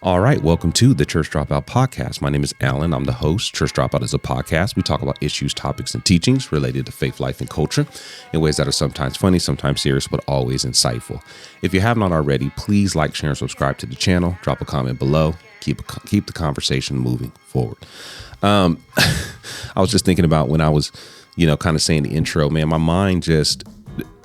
All right, welcome to the Church Dropout Podcast. My name is Alan. I'm the host. Church Dropout is a podcast. We talk about issues, topics, and teachings related to faith, life, and culture in ways that are sometimes funny, sometimes serious, but always insightful. If you have not already, please like, share, and subscribe to the channel. Drop a comment below. Keep the conversation moving forward. I was just thinking about when I was, kind of saying the intro, man, my mind just,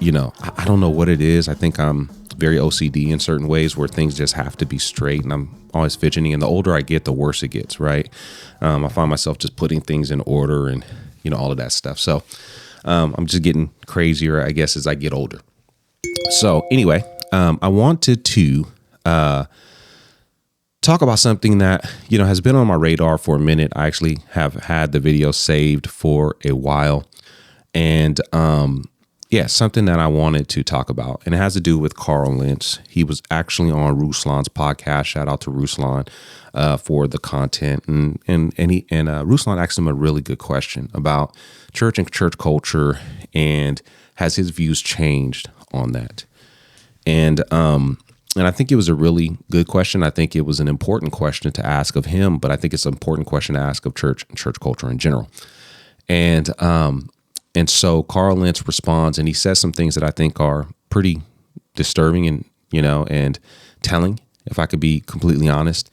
I don't know what it is. I think I'm very OCD in certain ways where things just have to be straight, and I'm always fidgeting. And the older I get, the worse it gets, right? I find myself just putting things in order and, all of that stuff. So I'm just getting crazier, I guess, as I get older. So anyway, I wanted to talk about something that, has been on my radar for a minute. I actually have had the video saved for a while. And something that I wanted to talk about, and it has to do with Carl Lentz. He was actually on Ruslan's podcast. Shout out to Ruslan for the content, and Ruslan asked him a really good question about church and church culture, and has his views changed on that? And I think it was a really good question. I think it was an important question to ask of him, but I think it's an important question to ask of church and church culture in general. And so Carl Lentz responds, and he says some things that I think are pretty disturbing and, and telling, if I could be completely honest,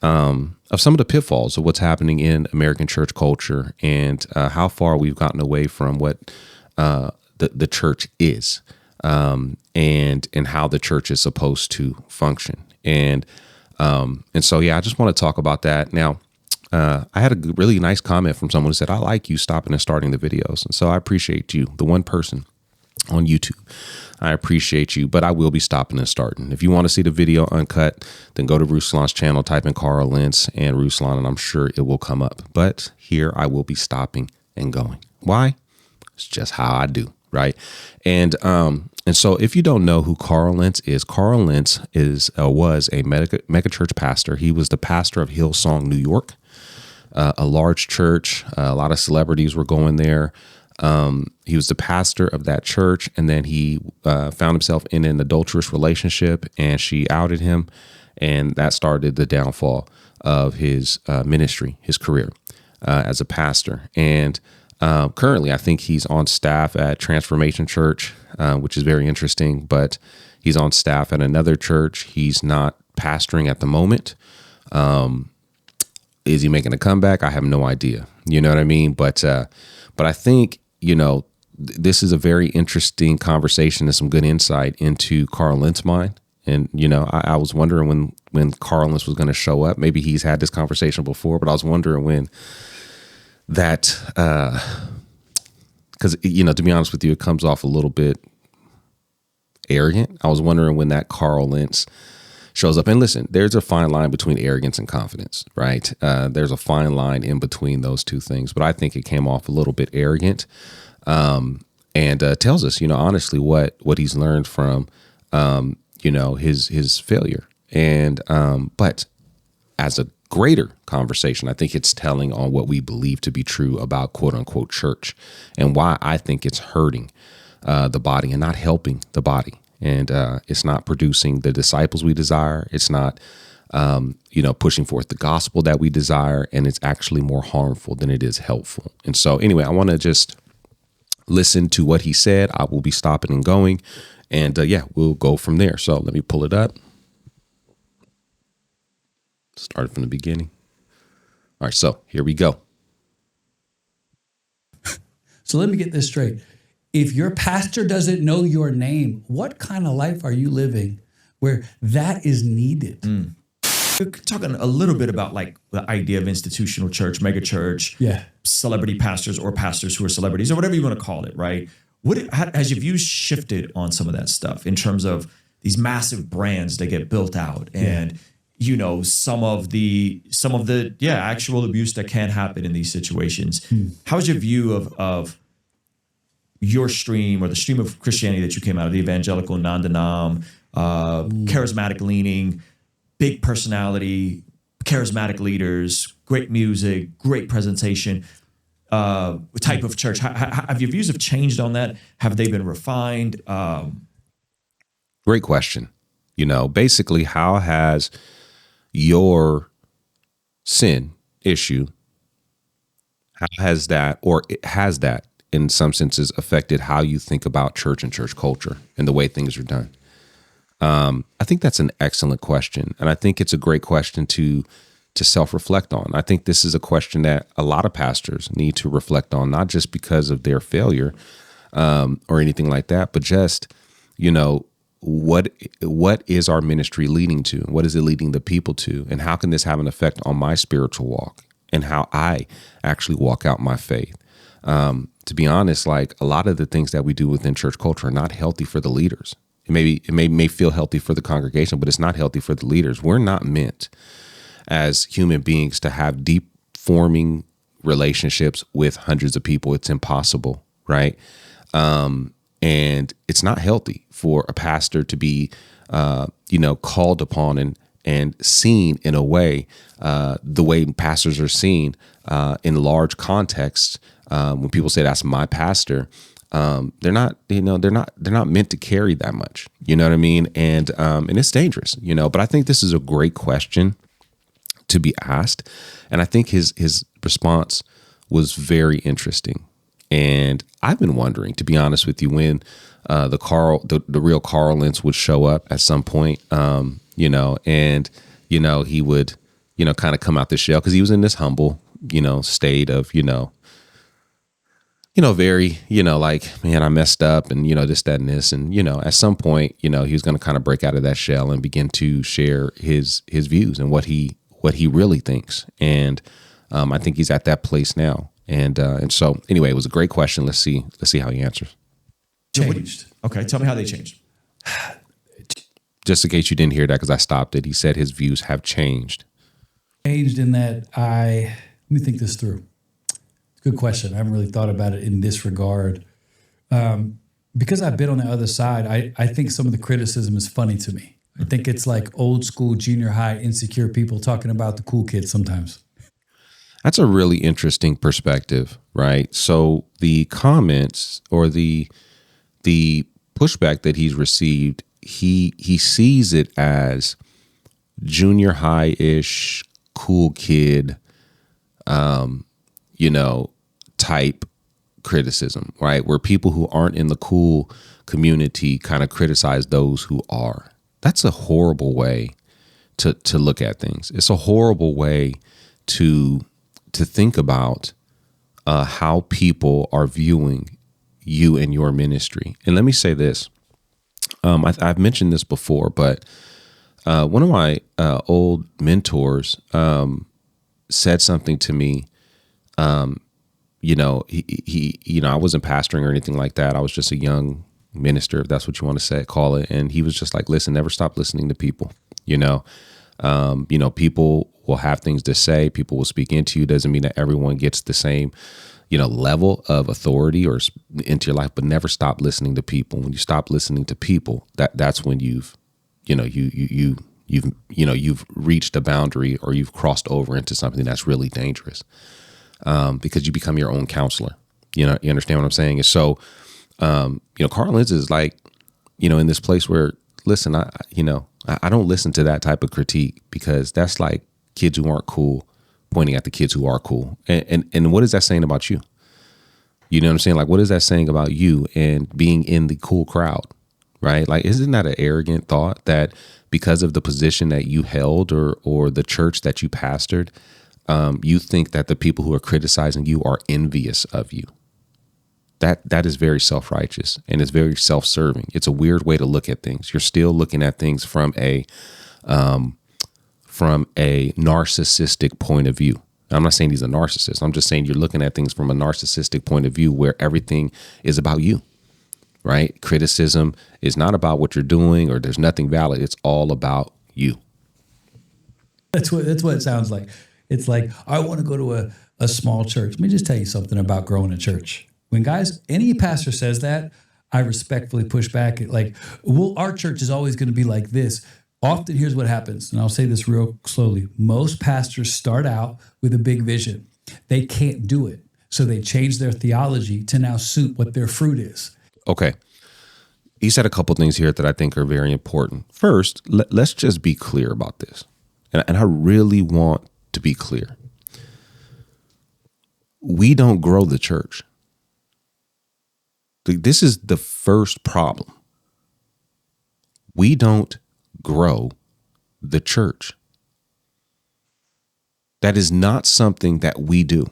of some of the pitfalls of what's happening in American church culture, and how far we've gotten away from what the church is, and how the church is supposed to function. And so, I just want to talk about that. Now, I had a really nice comment from someone who said, I like you stopping and starting the videos. And so I appreciate you, the one person on YouTube. I appreciate you, but I will be stopping and starting. If you want to see the video uncut, then go to Ruslan's channel, type in Carl Lentz and Ruslan, and I'm sure it will come up. But here I will be stopping and going. Why? It's just how I do, right? And so if you don't know who Carl Lentz is, Carl Lentz was a mega church pastor. He was the pastor of Hillsong, New York. A large church, a lot of celebrities were going there. He was the pastor of that church, and then he found himself in an adulterous relationship, and she outed him, and that started the downfall of his ministry, his career as a pastor. And currently, I think he's on staff at Transformation Church, which is very interesting, but he's on staff at another church. He's not pastoring at the moment. Is he making a comeback? I have no idea. You know what I mean? But I think, this is a very interesting conversation and some good insight into Carl Lentz's mind. And, I was wondering when Carl Lentz was going to show up. Maybe he's had this conversation before, but I was wondering when that, because, to be honest with you, it comes off a little bit arrogant. I was wondering when that Carl Lentz shows up. And listen, there's a fine line between arrogance and confidence, right? There's a fine line in between those two things, but I think it came off a little bit arrogant, and tells us, honestly, what he's learned from, his failure. And but as a greater conversation, I think it's telling on what we believe to be true about quote unquote church, and why I think it's hurting the body and not helping the body. And it's not producing the disciples we desire. It's not, pushing forth the gospel that we desire. And it's actually more harmful than it is helpful. And so anyway, I want to just listen to what he said. I will be stopping and going. And we'll go from there. So let me pull it up. Start from the beginning. All right, so here we go. So let me get this straight. If your pastor doesn't know your name, what kind of life are you living where that is needed? We're talking a little bit about like the idea of institutional church, mega church, celebrity pastors or pastors who are celebrities or whatever you want to call it, right? Has your views shifted on some of that stuff in terms of these massive brands that get built out and, some of the actual abuse that can happen in these situations? How's your view of your stream or the stream of Christianity that you came out of, the evangelical, non-denom, charismatic leaning, big personality, charismatic leaders, great music, great presentation, type of church? Have your views have changed on that? Have they been refined? Great question. Basically, how has your sin issue, how has that, or has that in some senses affected how you think about church and church culture and the way things are done? I think that's an excellent question. And I think it's a great question to self-reflect on. I think this is a question that a lot of pastors need to reflect on, not just because of their failure or anything like that, but just, what is our ministry leading to? What is it leading the people to? And how can this have an effect on my spiritual walk and how I actually walk out my faith? To be honest, like a lot of the things that we do within church culture are not healthy for the leaders. It may feel healthy for the congregation, but it's not healthy for the leaders. We're not meant as human beings to have deep forming relationships with hundreds of people. It's impossible, right? And it's not healthy for a pastor to be, called upon and seen in a way, the way pastors are seen in large contexts. When people say that's my pastor, they're not meant to carry that much. You know what I mean? And it's dangerous, but I think this is a great question to be asked. And I think his response was very interesting. And I've been wondering, to be honest with you, when the real Carl Lentz would show up at some point, and he would, kind of come out the shell, because he was in this humble, state of, very, like, man, I messed up and, this, that, and this. And, at some point, he was going to kind of break out of that shell and begin to share his views and what he really thinks. And I think he's at that place now. And so anyway, it was a great question. Let's see how he answers. Changed. Okay. Tell me how they changed. Just in case you didn't hear that, because I stopped it. He said his views have changed. Changed in that let me think this through. Good question. I haven't really thought about it in this regard. Because I've been on the other side, I think some of the criticism is funny to me. I think it's like old school junior high insecure people talking about the cool kids sometimes. That's a really interesting perspective, right? So the comments or the pushback that he's received, he sees it as junior high-ish, cool kid, type criticism, right? Where people who aren't in the cool community kind of criticize those who are. That's a horrible way to look at things. It's a horrible way to think about how people are viewing you and your ministry. And let me say this. I've mentioned this before, but one of my old mentors said something to me. He I wasn't pastoring or anything like that. I was just a young minister, if that's what you want to call it. And he was just like, listen, never stop listening to people. People will have things to say. People will speak into you. Doesn't mean that everyone gets the same, level of authority or into your life, but never stop listening to people. When you stop listening to people, that's when you've reached a boundary, or you've crossed over into something that's really dangerous, because you become your own counselor. You understand what I'm saying? And so, Carl Lentz is like, in this place where, listen, I don't listen to that type of critique, because that's like kids who aren't cool pointing at the kids who are cool. And what is that saying about you? You know what I'm saying? Like, what is that saying about you and being in the cool crowd, right? Like, isn't that an arrogant thought that because of the position that you held or the church that you pastored, you think that the people who are criticizing you are envious of you? That is very self-righteous, and it's very self-serving. It's a weird way to look at things. You're still looking at things from a narcissistic point of view. I'm not saying he's a narcissist. I'm just saying you're looking at things from a narcissistic point of view, where everything is about you, right? Criticism is not about what you're doing, or there's nothing valid. It's all about you. That's what it sounds like. It's like, I want to go to a small church. Let me just tell you something about growing a church. When any pastor says that, I respectfully push back. Like, well, our church is always going to be like this. Often, here's what happens, and I'll say this real slowly. Most pastors start out with a big vision. They can't do it, so they change their theology to now suit what their fruit is. Okay. He said a couple things here that I think are very important. First, let's just be clear about this. and I really want to be clear. We don't grow the church. This is the first problem. We don't grow the church. That is not something that we do.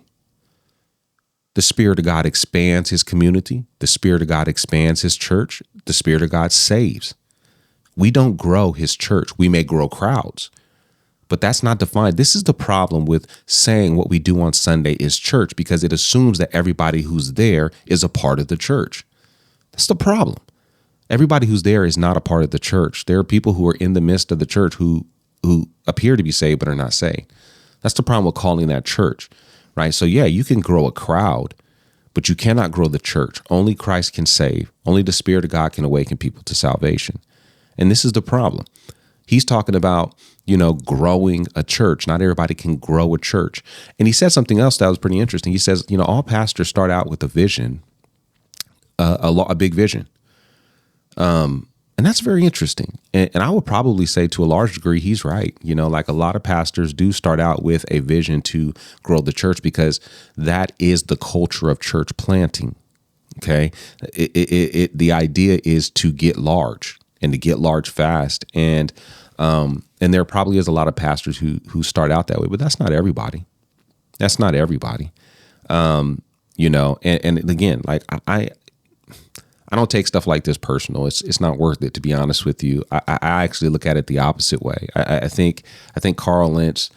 The Spirit of God expands his community. The Spirit of God expands his church. The Spirit of God saves. We don't grow his church. We may grow crowds, but that's not defined. This is the problem with saying what we do on Sunday is church, because it assumes that everybody who's there is a part of the church. That's the problem. Everybody who's there is not a part of the church. There are people who are in the midst of the church who appear to be saved but are not saved. That's the problem with calling that church, right? So yeah, you can grow a crowd, but you cannot grow the church. Only Christ can save. Only the Spirit of God can awaken people to salvation. And this is the problem. He's talking about, growing a church. Not everybody can grow a church. And he said something else that was pretty interesting. He says, all pastors start out with a vision, a big vision. And that's very interesting. And I would probably say to a large degree, he's right. Like a lot of pastors do start out with a vision to grow the church, because that is the culture of church planting. Okay. The idea is to get large and to get large fast. And there probably is a lot of pastors who start out that way, but that's not everybody. That's not everybody. And again, like I don't take stuff like this personal. It's not worth it, to be honest with you. I actually look at it the opposite way. I think Carl Lentz.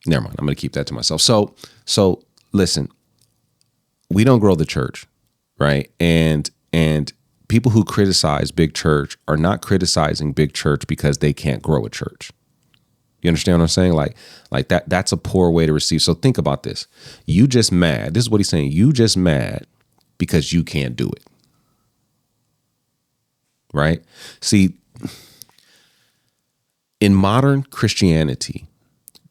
Never mind. I'm going to keep that to myself. So listen, we don't grow the church, right? And people who criticize big church are not criticizing big church because they can't grow a church. You understand what I'm saying? Like that's a poor way to receive. So think about this. You just mad. This is what he's saying. You just mad because you can't do it. Right? See, in modern Christianity,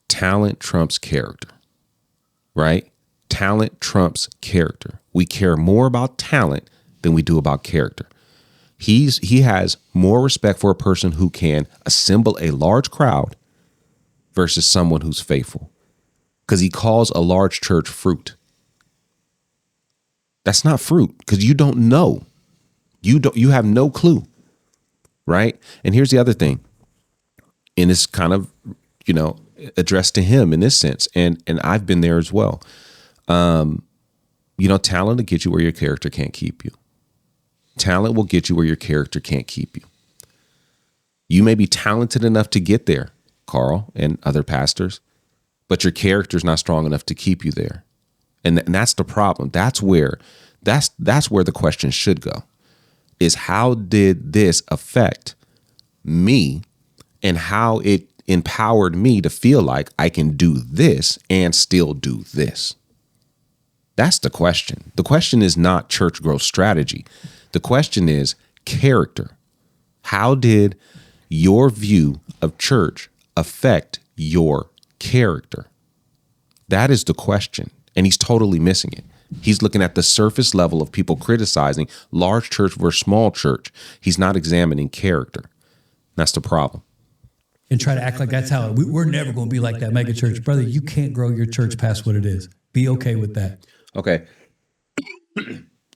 talent trumps character. Right? Talent trumps character. We care more about talent than we do about character. He has more respect for a person who can assemble a large crowd versus someone who's faithful, because he calls a large church fruit. That's not fruit, because you don't know. You have no clue, right? And here's the other thing, and it's kind of, addressed to him in this sense, and I've been there as well. Talent will get you where your character can't keep you. Talent will get you where your character can't keep you. You may be talented enough to get there, Carl and other pastors, but your character's not strong enough to keep you there. And that's the problem. That's where the question should go, is how did this affect me and how it empowered me to feel like I can do this and still do this? That's the question. The question is not church growth strategy. The question is character. How did your view of church affect your character? That is the question. And he's totally missing it. He's looking at the surface level of people criticizing large church versus small church. He's not examining character. That's the problem. And try to act like that's how we're never going to be like that mega church. Brother, you can't grow your church past what it is. Be okay with that. Okay.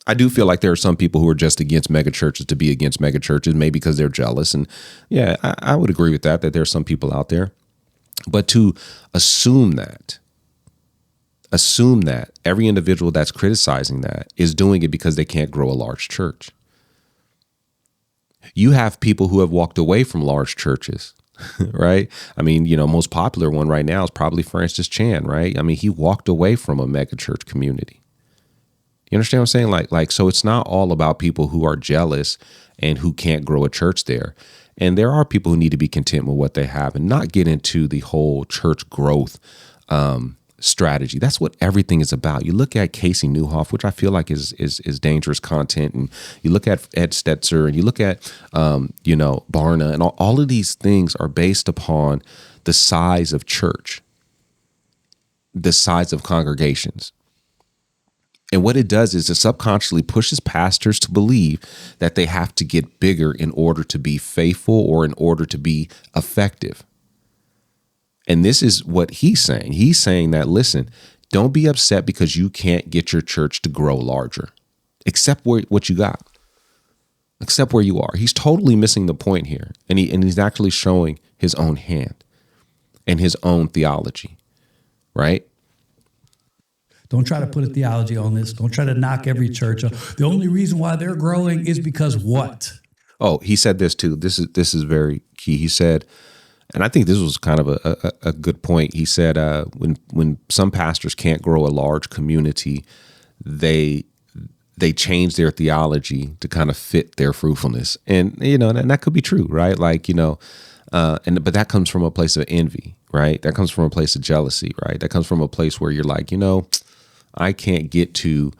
I do feel like there are some people who are just against mega churches to be against mega churches, maybe because they're jealous. And yeah, I would agree with that there are some people out there. But to assume that every individual that's criticizing that is doing it because they can't grow a large church. You have people who have walked away from large churches, right? I mean, most popular one right now is probably Francis Chan, right? I mean, he walked away from a mega church community. You understand what I'm saying? Like, so it's not all about people who are jealous and who can't grow a church there. And there are people who need to be content with what they have and not get into the whole church growth strategy. That's what everything is about. You look at Casey Newhoff, which I feel like is dangerous content, and you look at Ed Stetzer, and you look at Barna, and all of these things are based upon the size of church, the size of congregations. And what it does is it subconsciously pushes pastors to believe that they have to get bigger in order to be faithful or in order to be effective. And this is what he's saying. He's saying that, listen, don't be upset because you can't get your church to grow larger. Accept what you got. Accept where you are. He's totally missing the point here. And he's actually showing his own hand and his own theology, right? Don't try to put a theology on this. Don't try to knock every church. The only reason why they're growing is because what? Oh, he said this too. This is very key. He said, and I think this was kind of a good point. He said, when some pastors can't grow a large community, they change their theology to kind of fit their fruitfulness. And, and that could be true, right? Like, but that comes from a place of envy, right? That comes from a place of jealousy, right? That comes from a place where you're like, I can't get to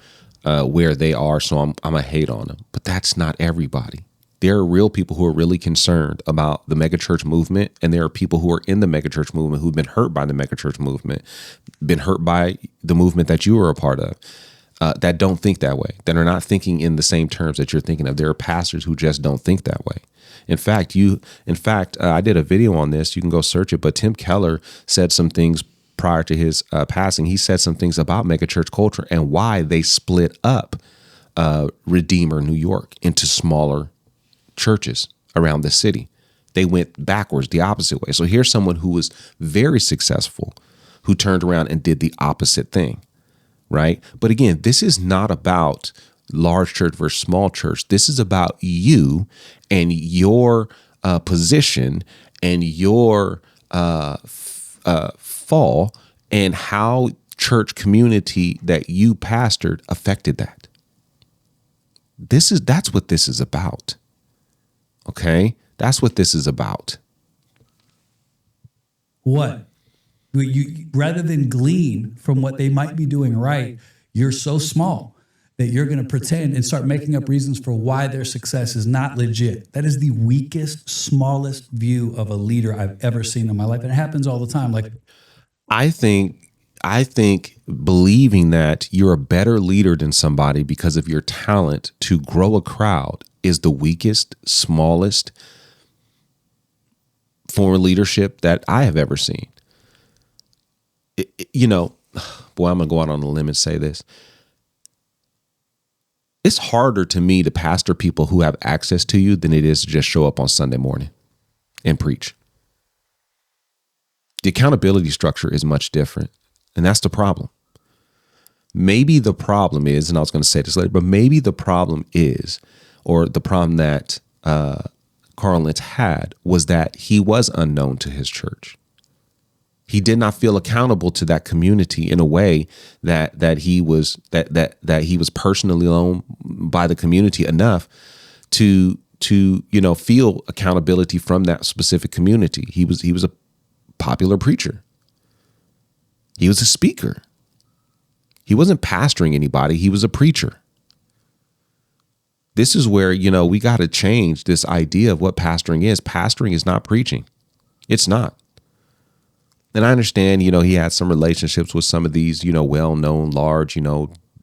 where they are, so I'm going to hate on them. But that's not everybody. There are real people who are really concerned about the megachurch movement, and there are people who are in the megachurch movement who've been hurt by the megachurch movement, been hurt by the movement that you are a part of, that don't think that way, that are not thinking in the same terms that you're thinking of. There are pastors who just don't think that way. In fact, I did a video on this. You can go search it, but Tim Keller said some things prior to his passing. He said some things about megachurch culture and why they split up Redeemer, New York, into smaller churches around the city. They went backwards, the opposite way. So here's someone who was very successful, who turned around and did the opposite thing, right? But again, this is not about large church versus small church. This is about you and your position and your fall and how church community that you pastored affected that. That's what this is about. Okay? That's what this is about. What? You rather than glean from what they might be doing right, you're so small that you're going to pretend and start making up reasons for why their success is not legit. That is the weakest, smallest view of a leader I've ever seen in my life. And it happens all the time. Like, I think believing that you're a better leader than somebody because of your talent to grow a crowd is the weakest, smallest form of leadership that I have ever seen. Boy, I'm going to go out on a limb and say this. It's harder to me to pastor people who have access to you than it is to just show up on Sunday morning and preach. The accountability structure is much different. And that's the problem. Maybe the problem is, and I was going to say this later, but maybe the problem is, or the problem that Carl Lentz had, was that he was unknown to his church. He did not feel accountable to that community in a way that he was personally known by the community enough to feel accountability from that specific community. He was a popular preacher. He was a speaker. He wasn't pastoring anybody. He was a preacher. This is where, we got to change this idea of what pastoring is. Pastoring is not preaching. It's not. And I understand, he had some relationships with some of these, well-known, large,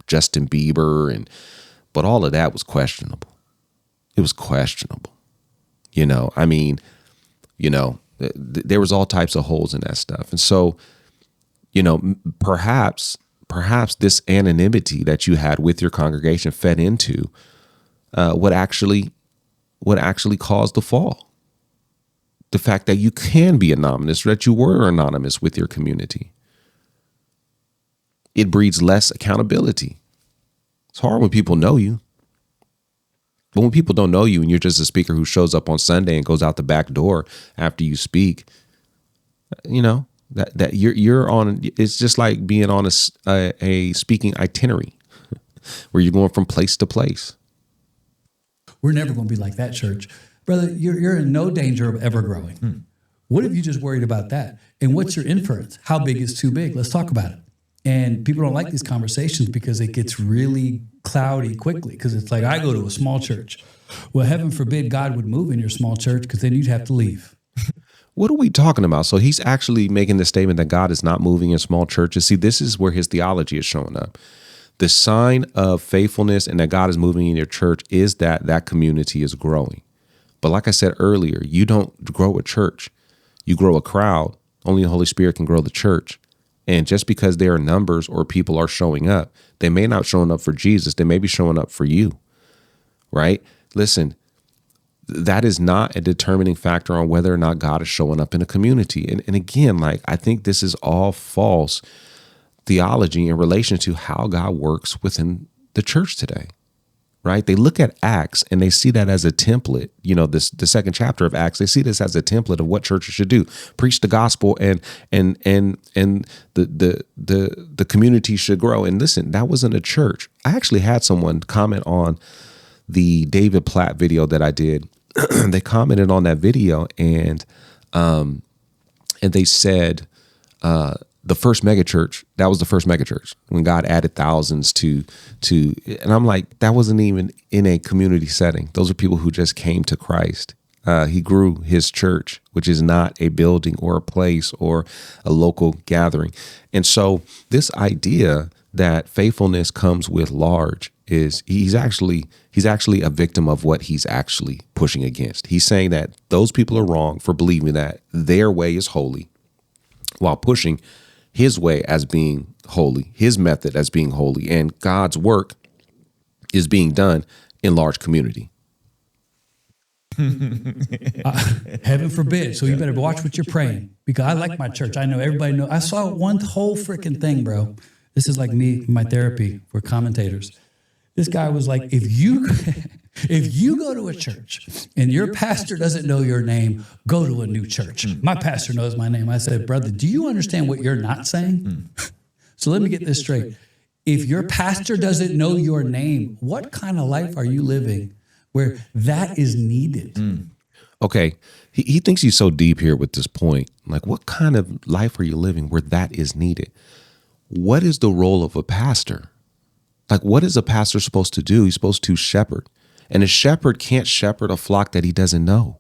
Justin Bieber, but all of that was questionable. It was questionable. There was all types of holes in that stuff. And so, perhaps this anonymity that you had with your congregation fed into what actually caused the fall. The fact that you can be anonymous, or that you were anonymous with your community. It breeds less accountability. It's hard when people know you. But when people don't know you and you're just a speaker who shows up on Sunday and goes out the back door after you speak, that you're on, it's just like being on a speaking itinerary where you're going from place to place. We're never going to be like that, church. Brother, you're in no danger of ever growing. What if you just worried about that? And what's your inference? How big is too big? Let's talk about it. And people don't like these conversations because it gets really cloudy quickly, because it's like, I go to a small church. Well, heaven forbid God would move in your small church, because then you'd have to leave. What are we talking about? So he's actually making the statement that God is not moving in small churches. See, this is where his theology is showing up. The sign of faithfulness and that God is moving in your church is that that community is growing. But like I said earlier, you don't grow a church. You grow a crowd. Only the Holy Spirit can grow the church. And just because there are numbers or people are showing up, they may not showing up for Jesus. They may be showing up for you, right? Listen, that is not a determining factor on whether or not God is showing up in a community. And again, like, I think this is all false theology in relation to how God works within the church today, right? They look at Acts and they see that as a template. You know, the second chapter of Acts, they see this as a template of what churches should do: preach the gospel, and the community should grow. And listen, that wasn't a church. I actually had someone comment on the David Platt video that I did. They commented on that video, and they said the first megachurch, that was the first megachurch when God added thousands to, and I'm like, that wasn't even in a community setting. Those are people who just came to Christ. He grew his church, which is not a building or a place or a local gathering. And so this idea that faithfulness comes with large is he's actually a victim of what he's actually pushing against. He's saying that those people are wrong for believing that their way is holy, while pushing his way as being holy, his method as being holy, and God's work is being done in large community. Heaven forbid. So you better watch what you're praying, because I like my church. I know everybody knows. I saw one whole freaking thing, bro. This is like me, my therapy for commentators. This guy was like, if you go to a church and your pastor doesn't know your name, go to a new church. My pastor knows my name. I said, brother, do you understand what you're not saying? So let me get this straight. If your pastor doesn't know your name, what kind of life are you living where that is needed? Okay, he thinks he's so deep here with this point. Like, what kind of life are you living where that is needed? What is the role of a pastor? Like, what is a pastor supposed to do? He's supposed to shepherd. And a shepherd can't shepherd a flock that he doesn't know.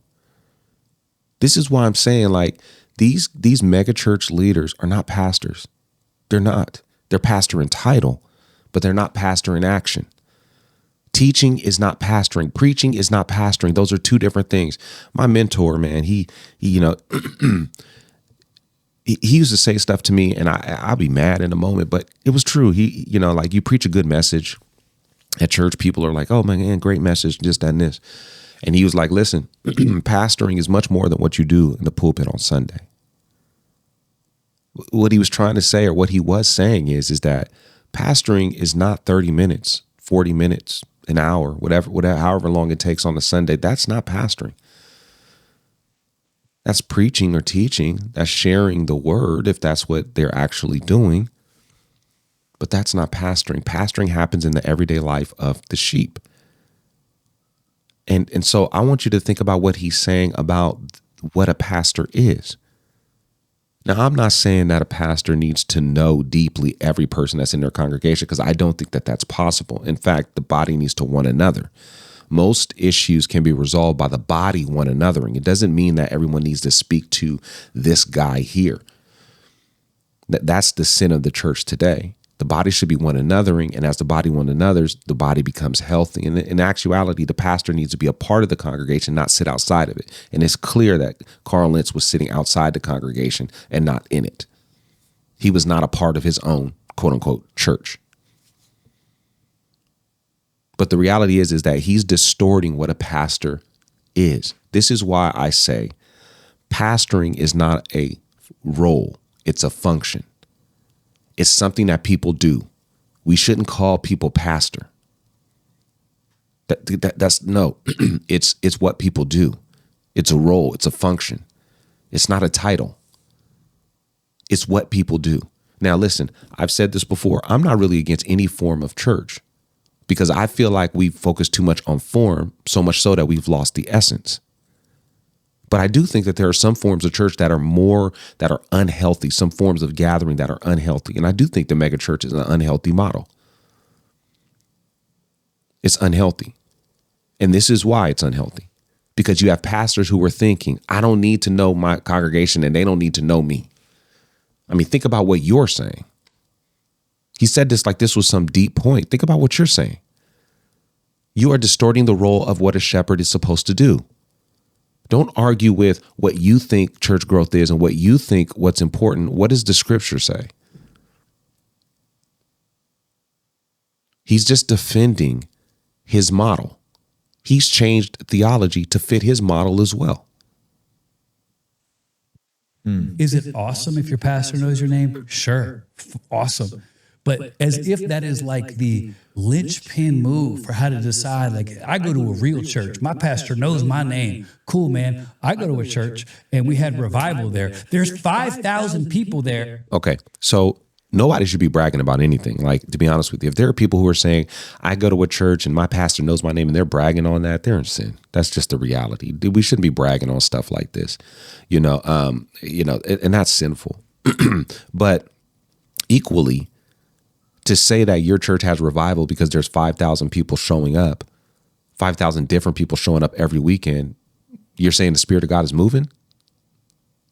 This is why I'm saying, like, these megachurch leaders are not pastors. They're not. They're pastor in title, but they're not pastor in action. Teaching is not pastoring. Preaching is not pastoring. Those are two different things. My mentor, man, he you know, he used to say stuff to me, and I'll be mad in a moment, but it was true. He, you know, like, you preach a good message at church, people are like, oh man, great message, this, that, and this. And he was like, listen, pastoring is much more than what you do in the pulpit on Sunday. What he was trying to say, or what he was saying is that pastoring is not 30 minutes, 40 minutes, an hour, whatever, however long it takes on a Sunday. That's not pastoring. That's preaching or teaching. That's sharing the word, if that's what they're actually doing. But that's not pastoring. Pastoring happens in the everyday life of the sheep. And so I want you to think about what he's saying about what a pastor is. Now, I'm not saying that a pastor needs to know deeply every person that's in their congregation, because I don't think that that's possible. In fact, the body needs to one another. Most issues can be resolved by the body one anothering. It doesn't mean that everyone needs to speak to this guy here. That's the sin of the church today. The body should be one anothering, and as the body one anothers, the body becomes healthy. And in actuality, the pastor needs to be a part of the congregation, not sit outside of it. And it's clear that Carl Lentz was sitting outside the congregation and not in it. He was not a part of his own, quote unquote, church. But the reality is that he's distorting what a pastor is. This is why I say pastoring is not a role, it's a function. It's something that people do. We shouldn't call people pastor. That's no, it's what people do. It's a role, it's a function. It's not a title. It's what people do. Now, listen, I've said this before. I'm not really against any form of church, because I feel like we focus too much on form, so much so that we've lost the essence. But I do think that there are some forms of church that are unhealthy, some forms of gathering that are unhealthy. And I do think the mega church is an unhealthy model. It's unhealthy. And this is why it's unhealthy. Because you have pastors who are thinking, I don't need to know my congregation and they don't need to know me. I mean, think about what you're saying. He said this like this was some deep point. Think about what you're saying. You are distorting the role of what a shepherd is supposed to do. Don't argue with what you think church growth is and what you think what's important. What does the scripture say? He's just defending his model. He's changed theology to fit his model as well. Is it awesome if your pastor knows your name? Sure. Awesome. But as if that is like the linchpin move for how to decide, like, I go to a real church. My pastor knows my name. Cool, man. I go to a church and we had revival there. There's 5,000 people there. Okay. So nobody should be bragging about anything. Like, to be honest with you, if there are people who are saying, I go to a church and my pastor knows my name and they're bragging on that, they're in sin. That's just the reality. We shouldn't be bragging on stuff like this, and that's sinful. But equally, to say that your church has revival because there's 5,000 people showing up, 5,000 different people showing up every weekend, you're saying the Spirit of God is moving?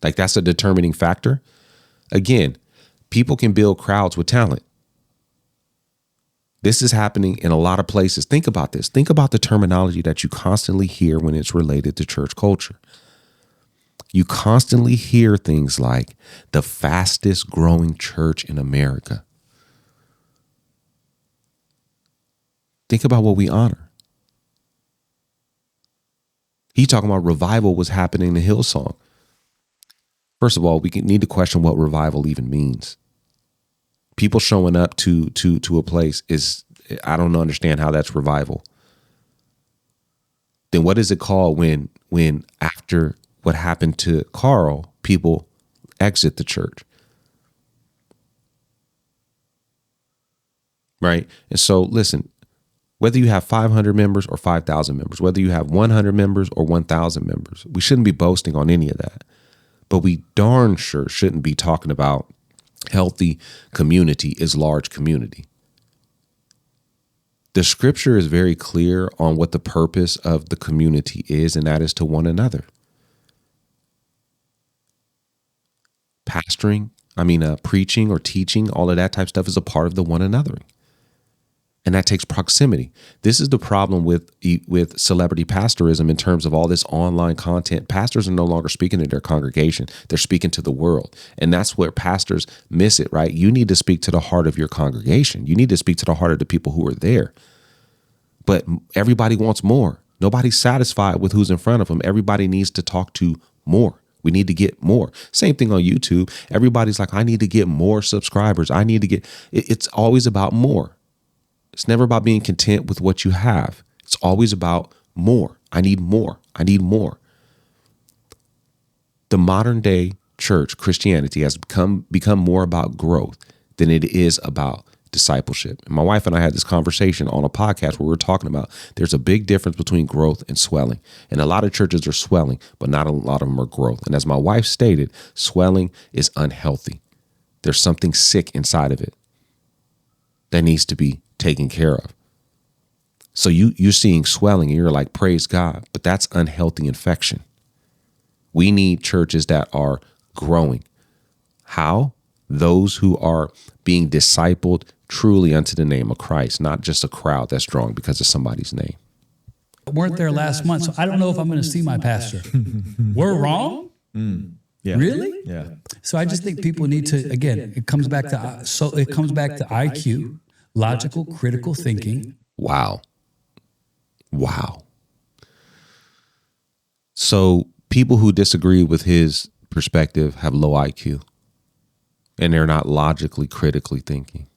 Like, that's a determining factor? Again, people can build crowds with talent. This is happening in a lot of places. Think about this. Think about the terminology that you constantly hear when it's related to church culture. You constantly hear things like the fastest growing church in America. Think about what we honor. He talking about revival was happening in Hillsong. First of all, we need to question what revival even means. People showing up to a place is, I don't understand how that's revival. Then what is it called when after what happened to Carl, people exit the church? Right? And so listen, whether you have 500 members or 5,000 members, whether you have 100 members or 1,000 members, we shouldn't be boasting on any of that. But we darn sure shouldn't be talking about healthy community is large community. The scripture is very clear on what the purpose of the community is, and that is to one another. Preaching or teaching, all of that type of stuff is a part of the one anothering. And that takes proximity. This is the problem with celebrity pastorism in terms of all this online content. Pastors are no longer speaking to their congregation. They're speaking to the world. And that's where pastors miss it, right? You need to speak to the heart of your congregation. You need to speak to the heart of the people who are there. But everybody wants more. Nobody's satisfied with who's in front of them. Everybody needs to talk to more. We need to get more. Same thing on YouTube. Everybody's like, I need to get more subscribers. It's always about more. It's never about being content with what you have. It's always about more. I need more. I need more. The modern day church, Christianity, has become more about growth than it is about discipleship. And my wife and I had this conversation on a podcast where we were talking about there's a big difference between growth and swelling. And a lot of churches are swelling, but not a lot of them are growth. And as my wife stated, swelling is unhealthy. There's something sick inside of it that needs to be taken care of. So you're seeing swelling and you're like, praise God, but that's unhealthy infection. We need churches that are growing. How? Those who are being discipled truly unto the name of Christ, not just a crowd that's drawn because of somebody's name. Weren't there last month, so I don't know if I'm going to see my pastor. We're wrong? Yeah. Really? Yeah. So I just think people need to, again, it comes back to IQ, logical, critical thinking. Wow. So people who disagree with his perspective have low IQ and they're not logically, critically thinking.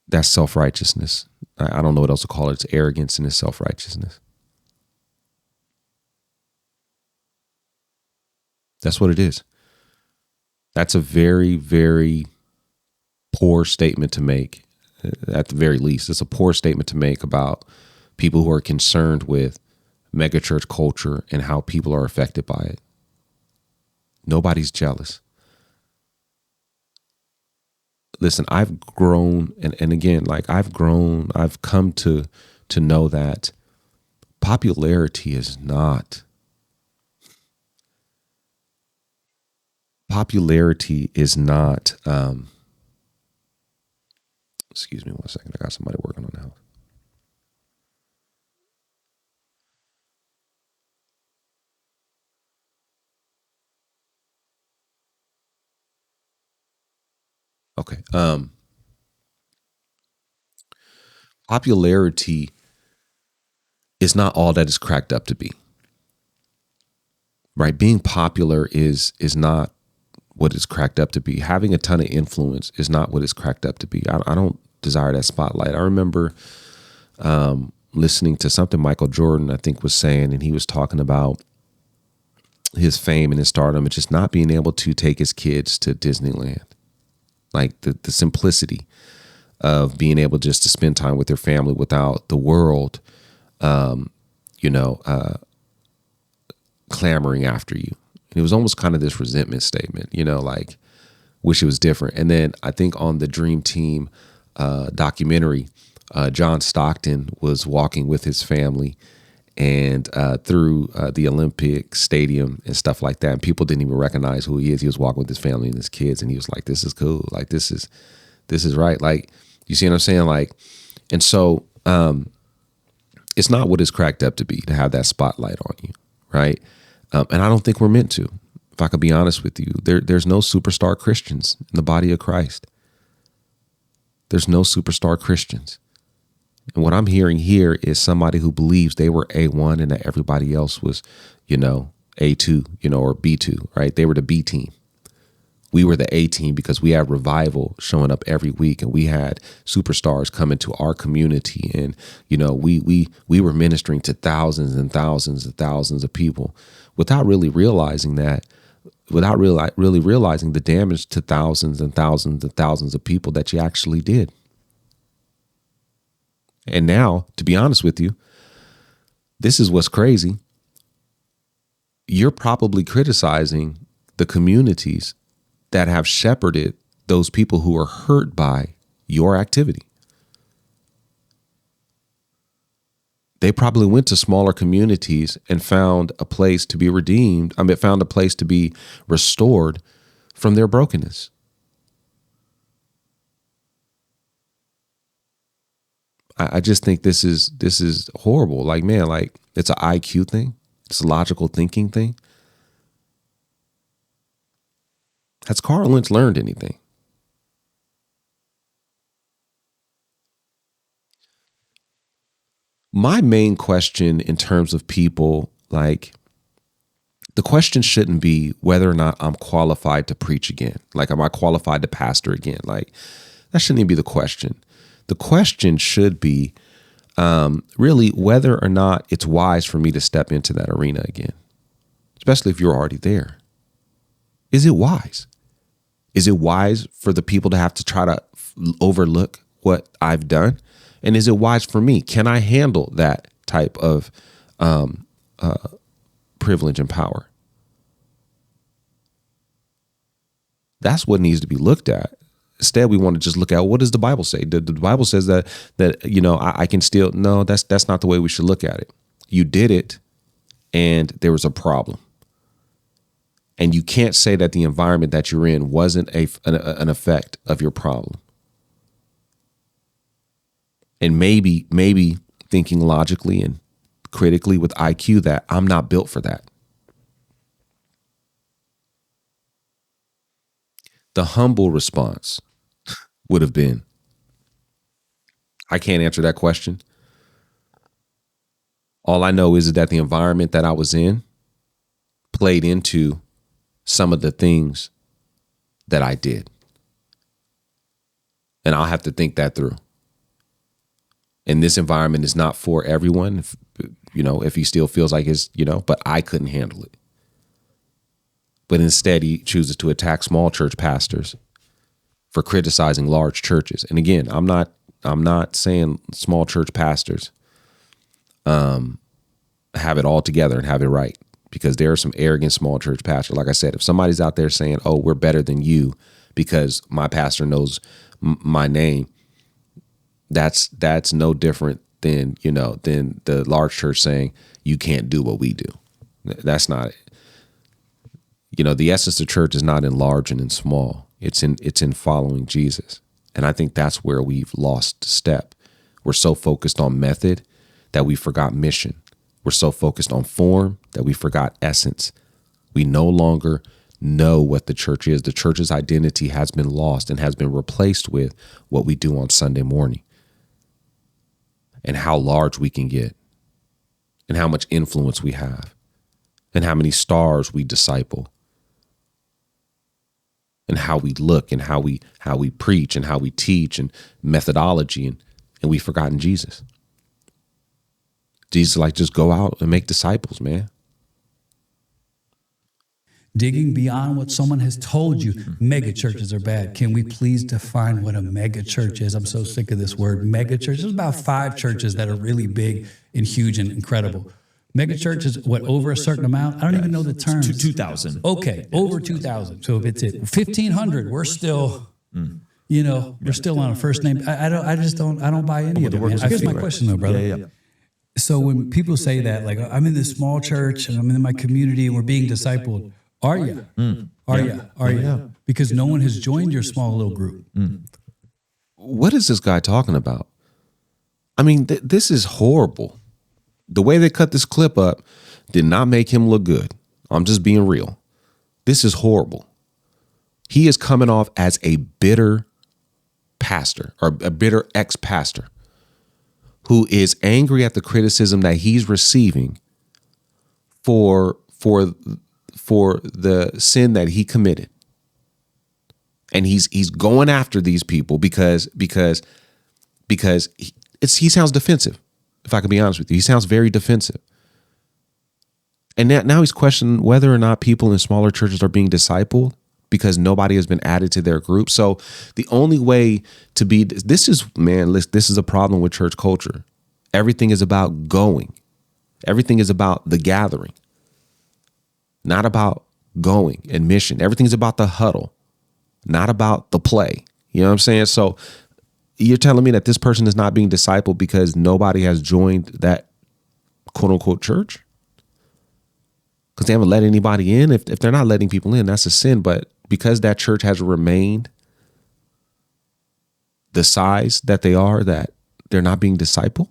That's self-righteousness. I don't know what else to call it. It's arrogance and it's self-righteousness. That's what it is. That's a very, very poor statement to make. At the very least, it's a poor statement to make about people who are concerned with megachurch culture and how people are affected by it. Nobody's jealous. Listen, I've grown, and again, like I've come to know that popularity is not popularity is not, excuse me one second. I got somebody working on the house. Okay. Popularity is not all that it's cracked up to be. Right? Being popular is not what it's cracked up to be. Having a ton of influence is not what it's cracked up to be. I don't desire that spotlight. I remember listening to something Michael Jordan, I think, was saying, and he was talking about his fame and his stardom and just not being able to take his kids to Disneyland. Like the simplicity of being able just to spend time with their family without the world, clamoring after you. And it was almost kind of this resentment statement, like, wish it was different. And then I think on the Dream Team documentary, John Stockton was walking with his family and through the Olympic Stadium and stuff like that. And people didn't even recognize who he is. He was walking with his family and his kids. And he was like, this is cool. Like, this is right. Like, you see what I'm saying? Like, and so it's not what it's cracked up to be to have that spotlight on you. Right. And I don't think we're meant to, if I could be honest with you. There's no superstar Christians in the body of Christ. There's no superstar Christians. And what I'm hearing here is somebody who believes they were A1 and that everybody else was, A2, or B2, right? They were the B team. We were the A team because we had revival showing up every week, and we had superstars coming to our community, and we were ministering to thousands and thousands and thousands of people without really realizing that, without really realizing the damage to thousands and thousands and thousands of people that you actually did. And now, to be honest with you, this is what's crazy. You're probably criticizing the communities that have shepherded those people who are hurt by your activity. They probably went to smaller communities and found a place to be redeemed. Found a place to be restored from their brokenness. I just think this is horrible. Like, man, like, it's an IQ thing. It's a logical thinking thing. Has Carl Lentz learned anything? My main question in terms of people, like, the question shouldn't be whether or not I'm qualified to preach again. Like, am I qualified to pastor again? Like, that shouldn't even be the question. The question should be really whether or not it's wise for me to step into that arena again, especially if you're already there. Is it wise? Is it wise for the people to have to try to overlook what I've done? And is it wise for me? Can I handle that type of privilege and power? That's what needs to be looked at. Instead, we want to just look at, what does the Bible say? The Bible says that I can still. No, that's not the way we should look at it. You did it, and there was a problem. And you can't say that the environment that you're in wasn't an effect of your problem. And maybe thinking logically and critically with IQ that I'm not built for that. The humble response would have been, I can't answer that question. All I know is that the environment that I was in played into some of the things that I did. And I'll have to think that through. And this environment is not for everyone, if he still feels like it's, but I couldn't handle it. But instead, he chooses to attack small church pastors for criticizing large churches. And again, I'm not saying small church pastors have it all together and have it right, because there are some arrogant small church pastors. Like I said, if somebody's out there saying, "Oh, we're better than you because my pastor knows my name," that's no different than than the large church saying you can't do what we do. That's not it. The essence of church is not in large and in small. It's in following Jesus. And I think that's where we've lost step. We're so focused on method that we forgot mission. We're so focused on form that we forgot essence. We no longer know what the church is. The church's identity has been lost and has been replaced with what we do on Sunday morning and how large we can get and how much influence we have and how many stars we disciple and how we look and how we preach and how we teach and methodology, and we've forgotten Jesus. Jesus just go out and make disciples, man. Digging beyond what someone has told you, mega churches are bad. Can we please define what a mega church is? I'm so sick of this word, mega church. There's about 5 churches that are really big and huge and incredible. Mega church is what, over a certain amount? I don't even know the term. 2,000. Okay, over 2,000. So if it's at 1,500, we're still, we're still on a first name. I don't buy any of it. Man. Here's my question though, brother. Yeah. So when people say that, like, I'm in this small church and I'm in my community and we're being discipled, are you? Are you? Because no one has joined your small little group. What is this guy talking about? I mean, this is horrible. The way they cut this clip up did not make him look good. I'm just being real. This is horrible. He is coming off as a bitter pastor or a bitter ex-pastor who is angry at the criticism that he's receiving for the sin that he committed. And he's going after these people because he sounds defensive. If I can be honest with you, he sounds very defensive. And now he's questioning whether or not people in smaller churches are being discipled because nobody has been added to their group. So the only way to be, this is a problem with church culture. Everything is about going. Everything is about the gathering, not about going and mission. Everything's about the huddle, not about the play. You know what I'm saying? So you're telling me that this person is not being discipled because nobody has joined that quote unquote church? Because they haven't let anybody in? If they're not letting people in, that's a sin. But because that church has remained the size that they are, that they're not being discipled?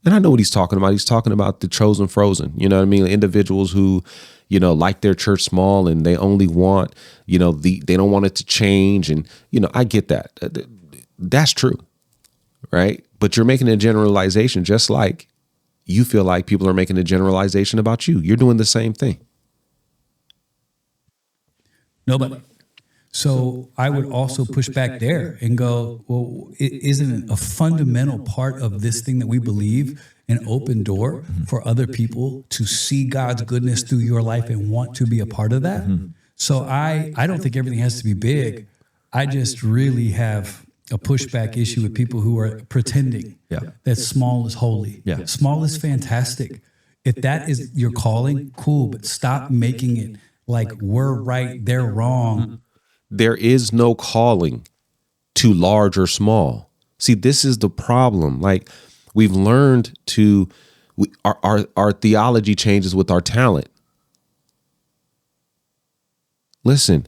And I know what he's talking about. He's talking about the chosen frozen, you know what I mean? Individuals who, like their church small and they only want, they don't want it to change. And, I get that. That's true. Right. But you're making a generalization just like you feel like people are making a generalization about you. You're doing the same thing. Nobody. So I would also push back there and go, well, isn't it a fundamental part of this thing that we believe, an open door for other people to see God's goodness through your life and want to be a part of that? So I don't think everything has to be big. I just really have a pushback issue with people who are pretending that small is holy. Small is fantastic. If that is your calling, cool, but stop making it like we're right, they're wrong. There is no calling to large or small. See, this is the problem. Like, we've learned our theology changes with our talent. Listen,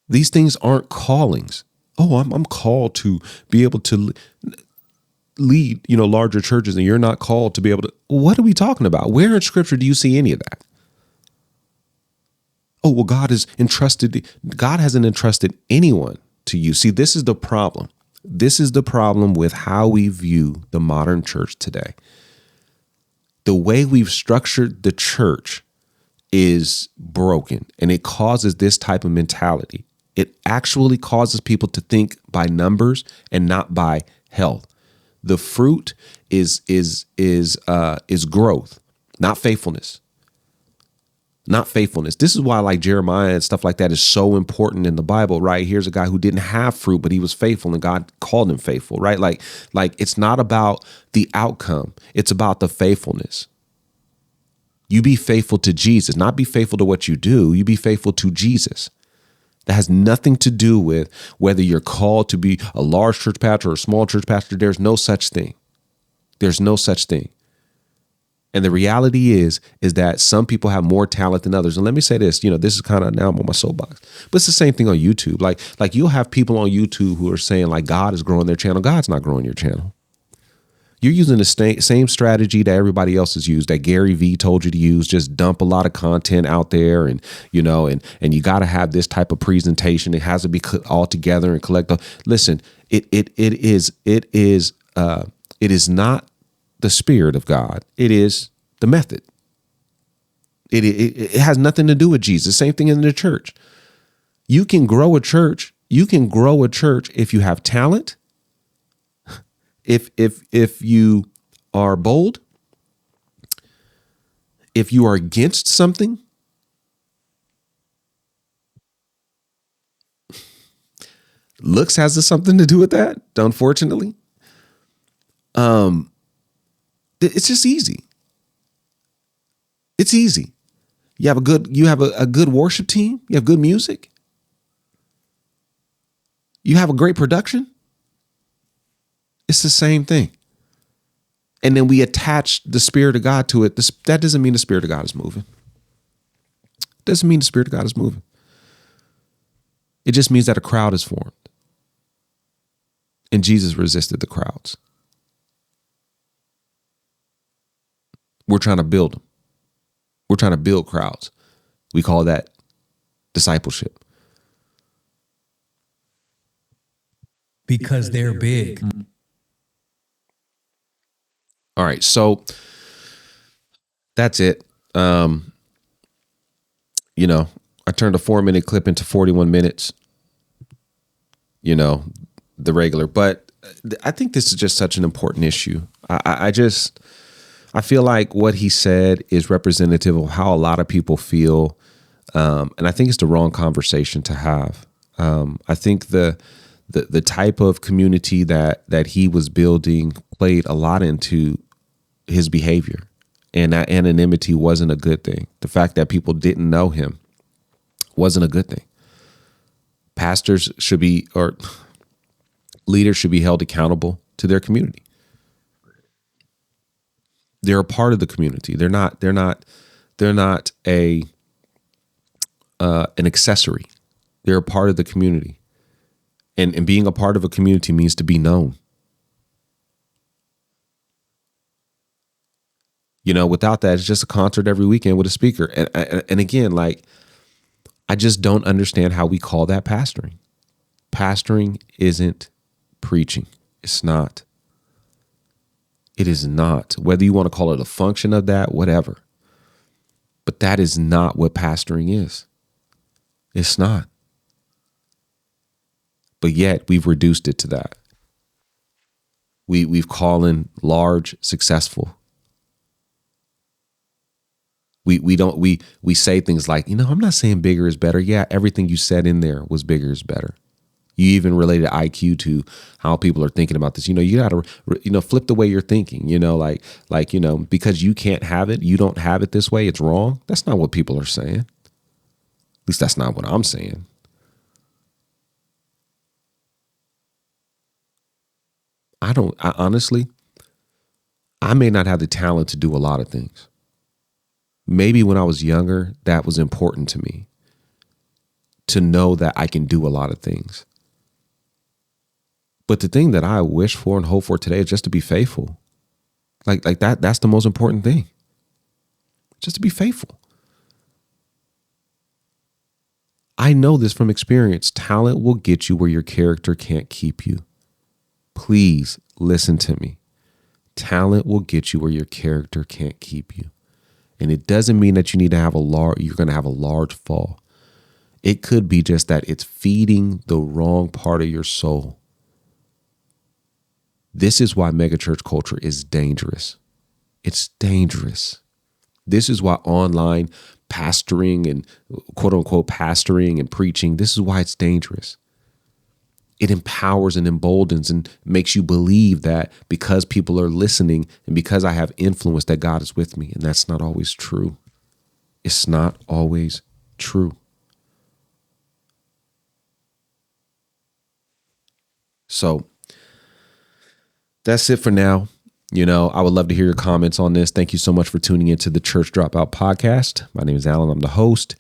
these things aren't callings. Oh, I'm called to be able to lead, larger churches, and you're not called to be able to. What are we talking about? Where in Scripture do you see any of that? Oh, well, God hasn't entrusted anyone to you. See, this is the problem. This is the problem with how we view the modern church today. The way we've structured the church is broken, and it causes this type of mentality. It actually causes people to think by numbers and not by health. The fruit is growth, not faithfulness. Not faithfulness. This is why like Jeremiah and stuff like that is so important in the Bible, right? Here's a guy who didn't have fruit, but he was faithful and God called him faithful, right? Like it's not about the outcome. It's about the faithfulness. You be faithful to Jesus, not be faithful to what you do. You be faithful to Jesus. That has nothing to do with whether you're called to be a large church pastor or a small church pastor. There's no such thing. There's no such thing. And the reality is that some people have more talent than others. And let me say this, this is kind of, now I'm on my soapbox, but it's the same thing on YouTube. Like you'll have people on YouTube who are saying like God is growing their channel. God's not growing your channel. You're using the same strategy that everybody else has used, that Gary Vee told you to use. Just dump a lot of content out there, and you got to have this type of presentation. It has to be all together and collect. Listen, it is not the Spirit of God. It is the method. It has nothing to do with Jesus. Same thing in the church. You can grow a church. You can grow a church if you have talent. If you are bold, if you are against something, looks has something to do with that, unfortunately. It's just easy. It's easy. You have a good worship team. You have good music. You have a great production. It's the same thing. And then we attach the Spirit of God to it. That doesn't mean the Spirit of God is moving. Doesn't mean the Spirit of God is moving. It just means that a crowd is formed. And Jesus resisted the crowds. We're trying to build them. We're trying to build crowds. We call that discipleship. Because they're big. All right, so that's it. I turned a 4-minute clip into 41 minutes, the regular. But I think this is just such an important issue. I feel like what he said is representative of how a lot of people feel. And I think it's the wrong conversation to have. I think the type of community that he was building played a lot into his behavior, and that anonymity wasn't a good thing. The fact that people didn't know him wasn't a good thing. Pastors should be, or leaders should be held accountable to their community. They're a part of the community. They're not an accessory. They're a part of the community. And being a part of a community means to be known. Without that, it's just a concert every weekend with a speaker. And again, I just don't understand how we call that pastoring. Pastoring isn't preaching. It's not. It is not. Whether you want to call it a function of that, whatever. But that is not what pastoring is. It's not. But yet we've reduced it to that. We've called in large, successful. We say things like, I'm not saying bigger is better. Yeah, everything you said in there was bigger is better. You even related IQ to how people are thinking about this. You got to, flip the way you're thinking, because you can't have it. You don't have it this way. It's wrong. That's not what people are saying. At least that's not what I'm saying. Honestly, I may not have the talent to do a lot of things. Maybe when I was younger, that was important to me, to know that I can do a lot of things. But the thing that I wish for and hope for today is just to be faithful. Like that's the most important thing. Just to be faithful. I know this from experience. Talent will get you where your character can't keep you. Please listen to me. Talent will get you where your character can't keep you. And it doesn't mean that you need to have you're going to have a large fall. It could be just that it's feeding the wrong part of your soul. This is why megachurch culture is dangerous. It's dangerous. This is why online pastoring and quote unquote pastoring and preaching, this is why it's dangerous. It empowers and emboldens and makes you believe that because people are listening and because I have influence that God is with me. And that's not always true. It's not always true. So that's it for now. I would love to hear your comments on this. Thank you so much for tuning into the Church Dropout podcast. My name is Alan. I'm the host.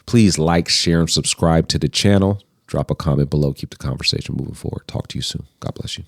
Please like, share, and subscribe to the channel. Drop a comment below. Keep the conversation moving forward. Talk to you soon. God bless you.